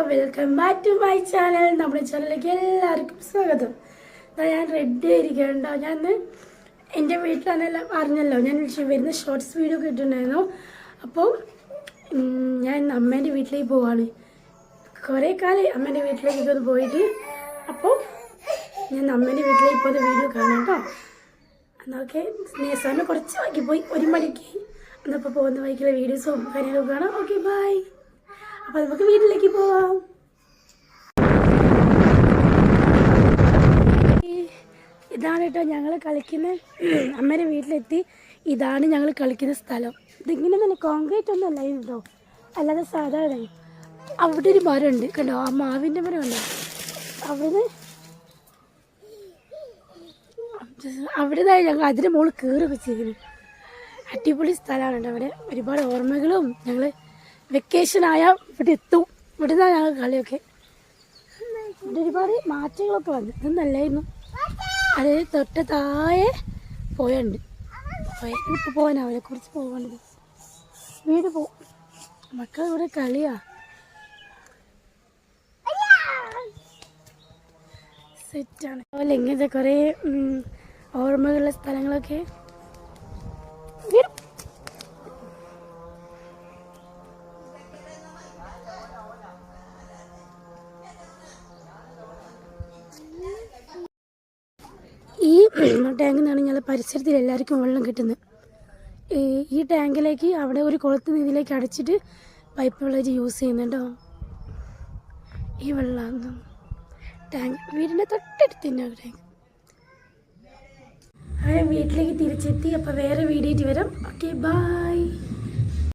Welcome back to my channel. നമ്മുടെ ചാനലിലേക്ക് എല്ലാവർക്കും സ്വാഗതം. ഞാൻ റെഡി ആയിരിക്കണ്ടോ. ഞാൻ എൻ്റെ വീട്ടിലാണെല്ലാം അറിഞ്ഞല്ലോ, ഞാൻ വരുന്ന ഷോർട്സ് വീഡിയോ ഒക്കെ ഇട്ടിട്ടുണ്ടായിരുന്നു. അപ്പോൾ ഞാൻ അമ്മേൻ്റെ വീട്ടിലേക്ക് പോവാണ്. കുറേ കാലം അമ്മേൻ്റെ വീട്ടിലേക്കൊക്കെ ഒന്ന് പോയിട്ട്. അപ്പോൾ ഞാൻ അമ്മേൻ്റെ വീട്ടിലേക്ക് പോകുന്ന വീഡിയോ കാണാം കേട്ടോ. എന്നൊക്കെ സമയം കുറച്ച് വൈകി പോയി, 1 മണിക്ക്. എന്നപ്പോൾ പോകുന്ന വൈകിയുള്ള വീഡിയോസും കാര്യങ്ങളൊക്കെ കാണാം. Okay, bye. അപ്പോൾ നമുക്ക് വീട്ടിലേക്ക് പോവാം. ഇതാണ് കേട്ടോ ഞങ്ങൾ കളിക്കുന്ന, അമ്മേൻ്റെ വീട്ടിലെത്തി. ഇതാണ് ഞങ്ങൾ കളിക്കുന്ന സ്ഥലം. ഇതിങ്ങനെ തന്നെ കോൺക്രീറ്റ് ഒന്നും അല്ല കേട്ടോ, അല്ലാതെ സാധാരണ. അവിടെ ഒരു മരമുണ്ട് കണ്ടോ, ആ മാവിൻ്റെ മരം ഉണ്ടോ. അവിടെ ഞങ്ങൾ അതിൻ്റെ മുകളിൽ കയറി വെച്ചിരിക്കുന്നു. അടിപൊളി സ്ഥലമാണ് കേട്ടോ. അവിടെ ഒരുപാട് ഓർമ്മകളും. ഞങ്ങൾ വെക്കേഷനായ ഇവിടെ എത്തും. ഇവിടെ നിന്നാണ് ഞങ്ങൾ കളിയൊക്കെ. ഇവിടെ ഒരുപാട് മാറ്റങ്ങളൊക്കെ വന്നു. ഇതൊന്നല്ലായിരുന്നു. അത് തൊട്ട് താഴെ പോയുണ്ട്. ഇപ്പോൾ പോകാൻ അവരെ കുറിച്ച് പോകേണ്ടത്. വീട് പോവും. മക്കൾ ഇവിടെ കളിയാ. സെറ്റാണ്. അതുപോലെ ഇങ്ങനത്തെ കുറേ ഓർമ്മകളുള്ള സ്ഥലങ്ങളൊക്കെ. ഈ ടാങ്കിൽ നിന്നാണ് ഞങ്ങൾ പരിസരത്തിൽ എല്ലാവർക്കും വെള്ളം കിട്ടുന്നത്. ഈ ടാങ്കിലേക്ക് അവിടെ ഒരു കുളത്തിൽ നിന്ന് ഇതിലേക്ക് അടച്ചിട്ട് പൈപ്പ് വെള്ളം യൂസ് ചെയ്യുന്നുണ്ടോ. ഈ വെള്ളം ടാങ്ക് വീടിൻ്റെ തൊട്ടടുത്ത് തന്നെ ടാങ്ക്. അങ്ങനെ വീട്ടിലേക്ക് തിരിച്ചെത്തി. അപ്പോൾ വേറെ വീഡിയോ വരാം. Okay, by.